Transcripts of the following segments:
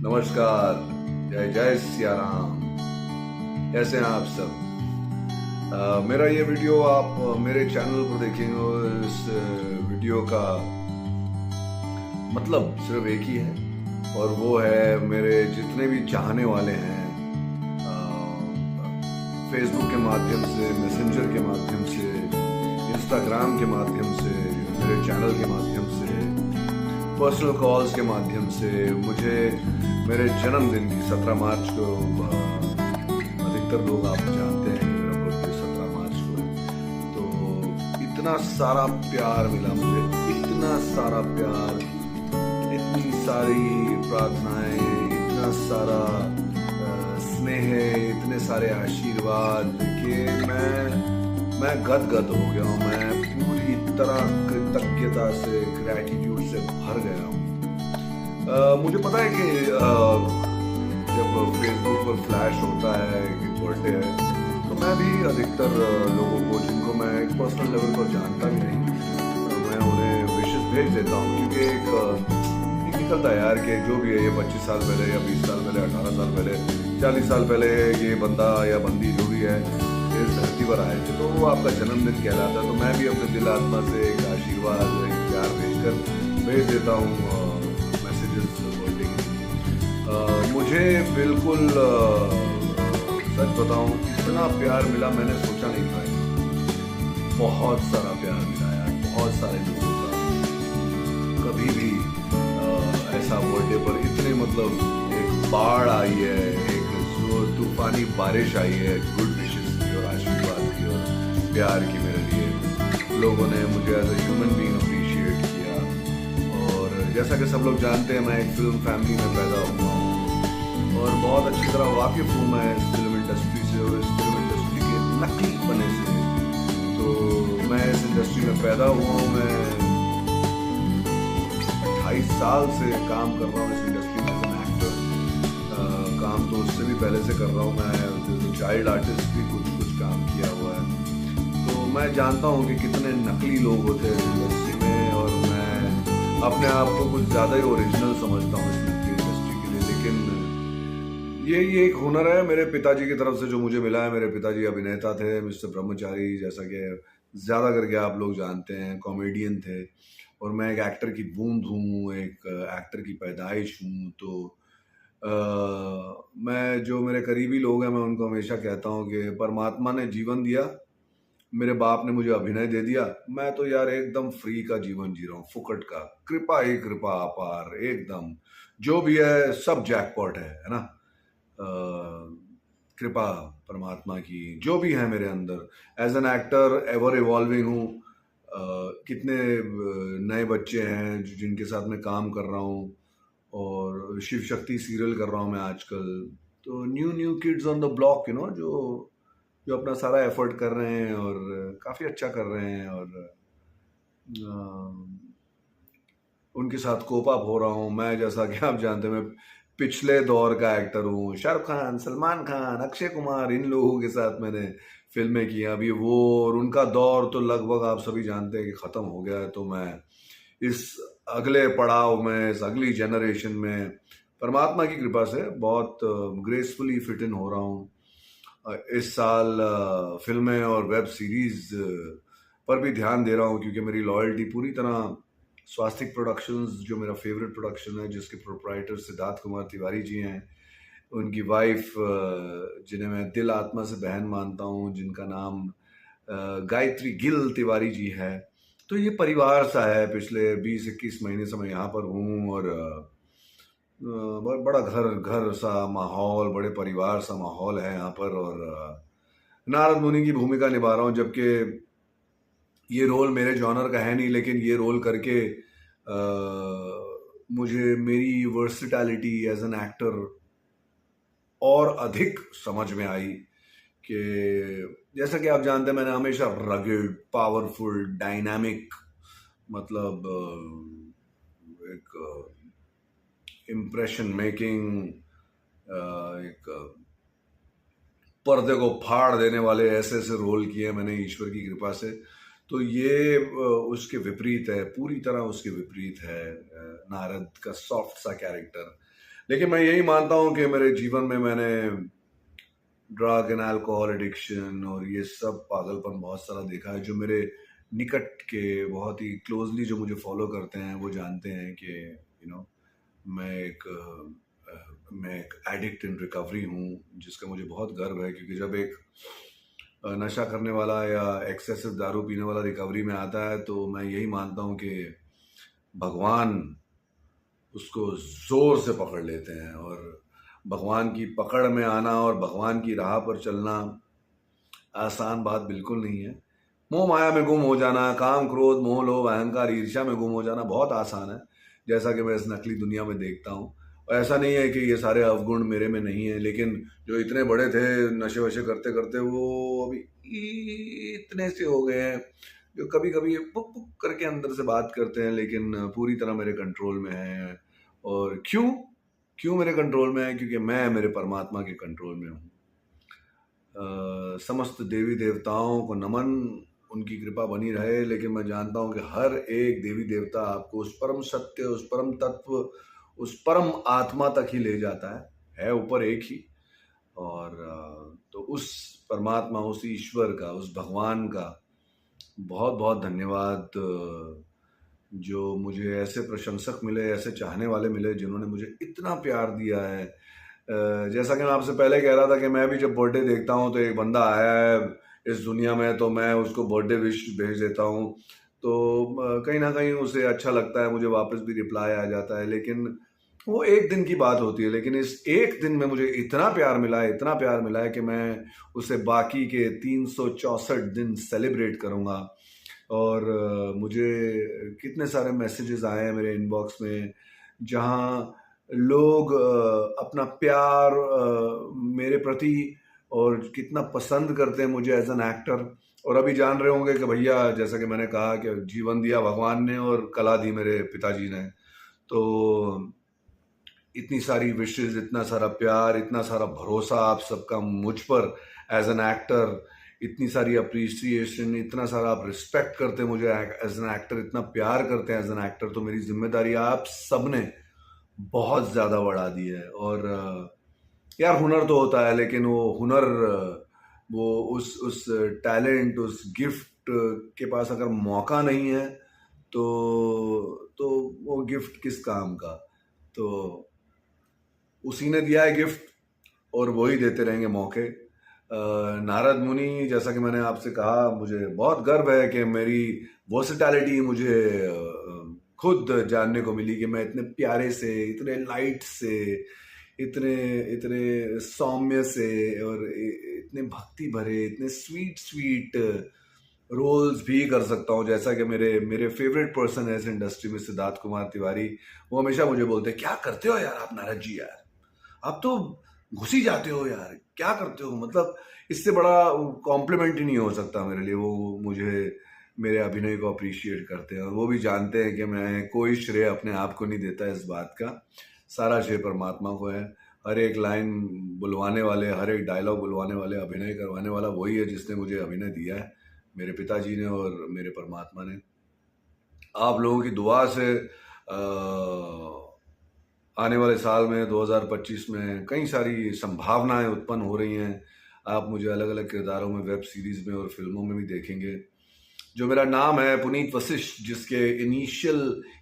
नमस्कार। जय जय सिया राम। कैसे हैं आप सब? मेरा ये वीडियो आप मेरे चैनल पर देखेंगे और इस वीडियो का मतलब सिर्फ एक ही है और वो है मेरे जितने भी चाहने वाले हैं फेसबुक के माध्यम से, मैसेंजर के माध्यम से, इंस्टाग्राम के माध्यम से, मेरे चैनल के माध्यम से, पर्सनल कॉल्स के माध्यम से मुझे मेरे जन्मदिन की 17 मार्च को अधिकतर लोग आप जानते हैं कि मेरा बर्थडे 17 मार्च को है। तो इतना सारा प्यार मिला मुझे, इतना सारा प्यार, इतनी सारी प्रार्थनाएं, इतना सारा स्नेह, इतने सारे आशीर्वाद कि मैं गदगद हो गया हूँ। मैं पूरी तरह कृतज्ञता से, ग्रैटिट्यूड से भर गया हूँ। मुझे पता है कि जब फेसबुक पर फ्लैश होता है कि बर्थडे है, तो मैं भी अधिकतर लोगों को जिनको मैं एक पर्सनल लेवल पर जानता भी नहीं, मैं उन्हें विशेष भेज देता हूँ। क्योंकि एक निकलता है यार कि जो भी है, ये 25 साल पहले या 20 साल पहले, 18 साल पहले, 40 साल पहले ये बंदा या बंदी जो भी है इस धरती पर आए थे, तो वो आपका जन्मदिन कहलाता है। तो मैं भी अपने दिल आत्मा से एक आशीर्वाद, एक प्यार भेज देता हूँ मैसेजेस बर्थडे के। मुझे बिल्कुल सच बताऊं, इतना प्यार मिला मैंने सोचा नहीं था। बहुत सारा प्यार मिला यार, बहुत सारे लोगों का। कभी भी ऐसा बर्थडे पर इतने मतलब एक बाढ़ आई है, एक तूफानी बारिश आई है गुड विशेस की और आशीर्वाद की और प्यार की मेरे लिए। लोगों ने मुझे as a human being appreciate किया। और जैसा कि सब लोग जानते हैं, मैं एक फिल्म फैमिली में पैदा हुआ हूँ और बहुत अच्छी तरह वाकिफ हूँ मैं इस फिल्म इंडस्ट्री से और इस फिल्म इंडस्ट्री के नकली बने से। तो मैं इस इंडस्ट्री में पैदा हुआ हूँ। मैं 28 साल से काम कर रहा हूँ इस इंडस्ट्री में एज एन एक्टर। काम तो उससे भी पहले से कर रहा हूँ। मैं चाइल्ड आर्टिस्ट भी कुछ काम किया हुआ है। तो मैं जानता हूँ कि कितने नकली लोग होते हैं इस इंडस्ट्री में, और मैं अपने आप को कुछ ज़्यादा ही ओरिजिनल समझता हूँ इस नकली इंडस्ट्री के लिए। लेकिन ये एक हुनर है मेरे पिताजी की तरफ से जो मुझे मिला है। मेरे पिताजी अभिनेता थे, मिस्टर ब्रह्मचारी, जैसा कि ज़्यादा करके आप लोग जानते हैं, कॉमेडियन थे। और मैं एक एक्टर की बूंद हूँ, एक एक्टर की पैदाइश हूँ। तो मैं जो मेरे करीबी लोग हैं, मैं उनको हमेशा कहता हूँ कि परमात्मा ने जीवन दिया, मेरे बाप ने मुझे अभिनय दे दिया, मैं तो यार एकदम फ्री का जीवन जी रहा हूँ, फुकट का। कृपा ही कृपा अपार, एकदम जो भी है सब जैकपॉट है ना। कृपा परमात्मा की जो भी है मेरे अंदर। As an actor ever evolving हूँ। कितने नए बच्चे हैं जिनके साथ मैं काम कर रहा हूँ, और शिव शक्ति सीरियल कर रहा हूँ मैं आजकल। तो new kids on the block, जो अपना सारा एफर्ट कर रहे हैं और काफ़ी अच्छा कर रहे हैं। और उनके साथ कोप अप हो रहा हूँ मैं। जैसा कि आप जानते हैं, मैं पिछले दौर का एक्टर हूँ। शाहरुख खान, सलमान खान, अक्षय कुमार, इन लोगों के साथ मैंने फिल्में की। अभी वो और उनका दौर तो लगभग आप सभी जानते हैं कि ख़त्म हो गया है। तो मैं इस अगले पड़ाव में, इस अगली जनरेशन में परमात्मा की कृपा से बहुत ग्रेसफुली फिट इन हो रहा हूँ। इस साल फिल्में और वेब सीरीज पर भी ध्यान दे रहा हूँ, क्योंकि मेरी लॉयल्टी पूरी तरह स्वास्तिक प्रोडक्शंस, जो मेरा फेवरेट प्रोडक्शन है, जिसके प्रोप्राइटर सिद्धार्थ कुमार तिवारी जी हैं, उनकी वाइफ जिन्हें मैं दिल आत्मा से बहन मानता हूँ, जिनका नाम गायत्री गिल तिवारी जी है। तो ये परिवार सा है। पिछले 20-21 महीने से मैं यहाँ पर हूँ और बड़ा घर सा माहौल, बड़े परिवार सा माहौल है यहाँ पर। और नारद मुनि की भूमिका निभा रहा हूँ, जबकि ये रोल मेरे जॉनर का है नहीं, लेकिन ये रोल करके मुझे मेरी वर्सिटैलिटी एज एन एक्टर और अधिक समझ में आई। कि जैसा कि आप जानते हैं, मैंने हमेशा रगेड, पावरफुल, डायनामिक, मतलब एक इम्प्रेशन मेकिंग, एक पर्दे को फाड़ देने वाले ऐसे ऐसे रोल किए मैंने ईश्वर की कृपा से। तो ये उसके विपरीत है, पूरी तरह उसके विपरीत है नारद का सॉफ्ट सा कैरेक्टर। लेकिन मैं यही मानता हूँ कि मेरे जीवन में मैंने ड्रग एंड अल्कोहल एडिक्शन और ये सब पागलपन बहुत सारा देखा है। जो मेरे निकट के बहुत ही क्लोजली जो मुझे फॉलो करते हैं वो जानते हैं कि मैं एक मैं एक एडिक्ट इन रिकवरी हूँ, जिसका मुझे बहुत गर्व है। क्योंकि जब एक नशा करने वाला या एक्सेसिव दारू पीने वाला रिकवरी में आता है तो मैं यही मानता हूँ कि भगवान उसको जोर से पकड़ लेते हैं। और भगवान की पकड़ में आना और भगवान की राह पर चलना आसान बात बिल्कुल नहीं है। मोह माया में गुम हो जाना, काम क्रोध मोह लोभ अहंकार ईर्ष्या में गुम हो जाना बहुत आसान है, जैसा कि मैं इस नकली दुनिया में देखता हूँ। और ऐसा नहीं है कि ये सारे अवगुण मेरे में नहीं है, लेकिन जो इतने बड़े थे नशे वशे करते करते वो अभी इतने से हो गए हैं जो कभी कभी पुक पुक करके अंदर से बात करते हैं, लेकिन पूरी तरह मेरे कंट्रोल में है। और क्यों क्यों मेरे कंट्रोल में है? क्योंकि मैं मेरे परमात्मा के कंट्रोल में हूँ। समस्त देवी देवताओं को नमन, उनकी कृपा बनी रहे। लेकिन मैं जानता हूँ कि हर एक देवी देवता आपको उस परम सत्य, उस परम तत्व, उस परम आत्मा तक ही ले जाता है ऊपर एक ही। और तो उस परमात्मा, उस ईश्वर का, उस भगवान का बहुत बहुत धन्यवाद, जो मुझे ऐसे प्रशंसक मिले, ऐसे चाहने वाले मिले, जिन्होंने मुझे इतना प्यार दिया है। जैसा कि मैं आपसे पहले कह रहा था कि मैं भी जब बर्थडे देखता हूँ तो एक बंदा आया है इस दुनिया में तो मैं उसको बर्थडे विश भेज देता हूँ, तो कहीं ना कहीं उसे अच्छा लगता है, मुझे वापस भी रिप्लाई आ जाता है। लेकिन वो एक दिन की बात होती है, लेकिन इस एक दिन में मुझे इतना प्यार मिला है, इतना प्यार मिला है कि मैं उसे बाकी के 364 दिन सेलिब्रेट करूँगा। और मुझे कितने सारे मैसेजेस आए हैं मेरे इनबॉक्स में, जहाँ लोग अपना प्यार मेरे प्रति और कितना पसंद करते हैं मुझे एज एन एक्टर। और अभी जान रहे होंगे कि भैया, जैसा कि मैंने कहा कि जीवन दिया भगवान ने और कला दी मेरे पिताजी ने, तो इतनी सारी विशेष, इतना सारा प्यार, इतना सारा भरोसा आप सबका मुझ पर एज एन एक्टर, इतनी सारी अप्रिसिएशन, इतना सारा आप रिस्पेक्ट करते हैं मुझे एज एन एक्टर, इतना प्यार करते हैं एज एन एक्टर, तो मेरी जिम्मेदारी आप सबने बहुत ज़्यादा बढ़ा दी है। और यार हुनर तो होता है, लेकिन वो हुनर, वो उस टैलेंट, उस गिफ्ट के पास अगर मौका नहीं है तो वो गिफ्ट किस काम का? तो उसी ने दिया है गिफ्ट और वही देते रहेंगे मौके। नारद मुनि, जैसा कि मैंने आपसे कहा, मुझे बहुत गर्व है कि मेरी वर्सेटैलिटी मुझे खुद जानने को मिली कि मैं इतने प्यारे से, इतने लाइट से, इतने इतने सौम्य से और इतने भक्ति भरे, इतने स्वीट स्वीट रोल्स भी कर सकता हूँ। जैसा कि मेरे मेरे फेवरेट पर्सन है इस इंडस्ट्री में, सिद्धार्थ कुमार तिवारी, वो हमेशा मुझे बोलते हैं, क्या करते हो यार आप नारद जी, यार आप तो घुस ही जाते हो यार, क्या करते हो? मतलब इससे बड़ा कॉम्प्लीमेंट ही नहीं हो सकता मेरे लिए। वो मुझे मेरे अभिनय को अप्रिशिएट करते हैं और वो भी जानते हैं कि मैं कोई श्रेय अपने आप को नहीं देता इस बात का, सारा श्रेय परमात्मा को है। हर एक लाइन बुलवाने वाले, हर एक डायलॉग बुलवाने वाले, अभिनय करवाने वाला वही है जिसने मुझे अभिनय दिया है, मेरे पिताजी ने और मेरे परमात्मा ने। आप लोगों की दुआ से आने वाले साल में 2025 में कई सारी संभावनाएं उत्पन्न हो रही हैं। आप मुझे अलग अलग किरदारों में, वेब सीरीज में और फिल्मों में भी देखेंगे। जो मेरा नाम है पुनीत वशिष्ठ, जिसके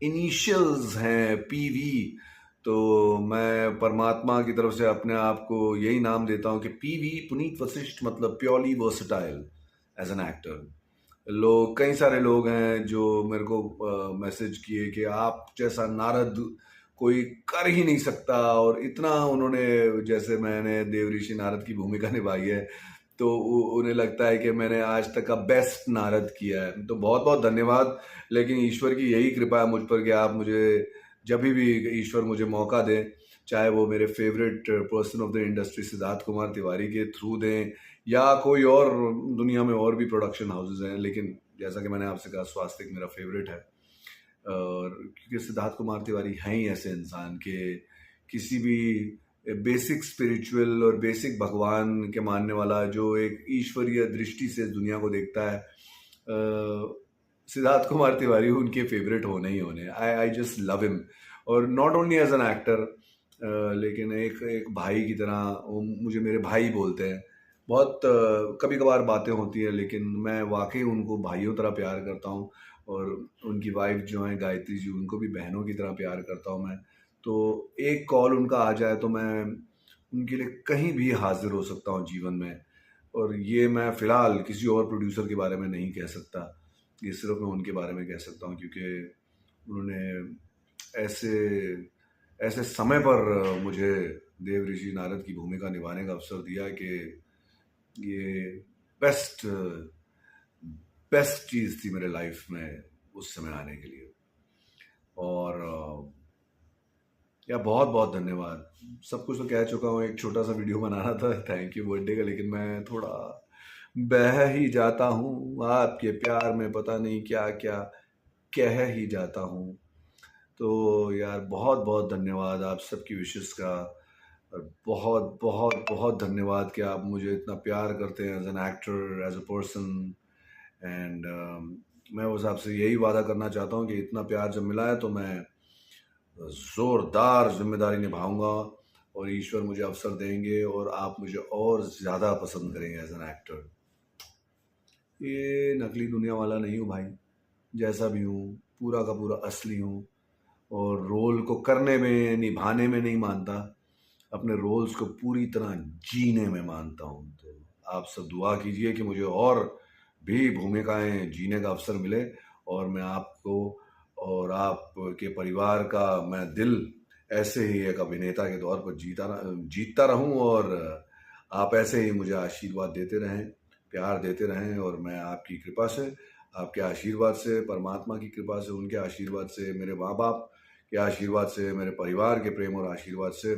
इनिशियल्स हैं पीवी, तो मैं परमात्मा की तरफ से अपने आप को यही नाम देता हूँ कि पीवी, पुनीत वशिष्ठ, मतलब purely versatile as an actor. कई सारे लोग हैं जो मेरे को मैसेज किए कि आप जैसा नारद कोई कर ही नहीं सकता, और इतना उन्होंने, जैसे मैंने देवऋषि नारद की भूमिका निभाई है, तो उन्हें लगता है कि मैंने आज तक का बेस्ट नारद किया है। तो बहुत बहुत धन्यवाद। लेकिन ईश्वर की यही कृपा है मुझ पर कि आप मुझे जब भी ईश्वर मुझे मौका दें, चाहे वो मेरे favourite person of the industry Siddharth Kumar Tiwari के थ्रू दें या कोई और, दुनिया में और भी प्रोडक्शन हाउसेज हैं, लेकिन जैसा कि मैंने आपसे कहा, स्वास्तिक मेरा फेवरेट है। और क्योंकि सिद्धार्थ कुमार तिवारी हैं ही ऐसे इंसान के किसी भी बेसिक स्पिरिचुअल और बेसिक भगवान के मानने वाला, जो एक ईश्वरीय दृष्टि से इस दुनिया को देखता है, सिद्धार्थ कुमार तिवारी उनके फेवरेट होने ही होने। आई जस्ट लव हिम, और not only as an actor, लेकिन एक एक भाई की तरह वो मुझे मेरे भाई बोलते हैं। बहुत कभी कभार बातें होती है, लेकिन मैं वाकई उनको भाइयों तरह प्यार करता हूँ, और उनकी वाइफ जो है गायत्री जी, उनको भी बहनों की तरह प्यार करता हूँ मैं। तो एक कॉल उनका आ जाए तो मैं उनके लिए कहीं भी हाजिर हो सकता हूँ जीवन में। और ये मैं फ़िलहाल किसी और प्रोड्यूसर के बारे में नहीं कह सकता, ये सिर्फ मैं उनके बारे में कह सकता हूँ, क्योंकि उन्होंने ऐसे ऐसे समय पर मुझे देव ऋषि नारद की भूमिका निभाने का अवसर दिया कि ये बेस्ट बेस्ट चीज़ थी मेरे लाइफ में उस समय आने के लिए। और या बहुत बहुत धन्यवाद। सब कुछ तो कह चुका हूँ, एक छोटा सा वीडियो बनाना था थैंक यू बर्थडे का, लेकिन मैं थोड़ा बह ही जाता हूँ आपके प्यार में, पता नहीं क्या क्या कह ही जाता हूँ। तो यार बहुत बहुत धन्यवाद आप सबकी विशेस का, और बहुत बहुत बहुत धन्यवाद कि आप मुझे इतना प्यार करते हैं as an actor, as a person. And मैं उस आपसे यही वादा करना चाहता हूँ कि इतना प्यार जब मिला है तो मैं ज़ोरदार जिम्मेदारी निभाऊंगा, और ईश्वर मुझे अवसर देंगे और आप मुझे और ज़्यादा पसंद करेंगे एज एन एक्टर। ये नकली दुनिया वाला नहीं हूँ भाई, जैसा भी हूँ पूरा का पूरा असली हूँ, और रोल को करने में निभाने में नहीं मानता, अपने रोल्स को पूरी तरह जीने में मानता हूँ। तो आप सब दुआ कीजिए कि मुझे और भी भूमिकाएं जीने का अवसर मिले, और मैं आपको और आपके परिवार का मैं दिल ऐसे ही एक अभिनेता के तौर पर जीतता रहूं, और आप ऐसे ही मुझे आशीर्वाद देते रहें, प्यार देते रहें। और मैं आपकी कृपा से, आपके आशीर्वाद से, परमात्मा की कृपा से, उनके आशीर्वाद से, मेरे माँ बाप के आशीर्वाद से, मेरे परिवार के प्रेम और आशीर्वाद से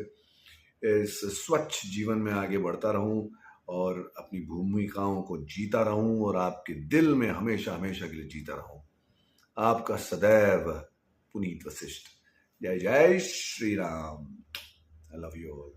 इस स्वच्छ जीवन में आगे बढ़ता रहूं, और अपनी भूमिकाओं को जीता रहूं, और आपके दिल में हमेशा हमेशा के लिए जीता रहूं। आपका सदैव पुनीत वशिष्ठ। जय जय Shri Ram. I love you all.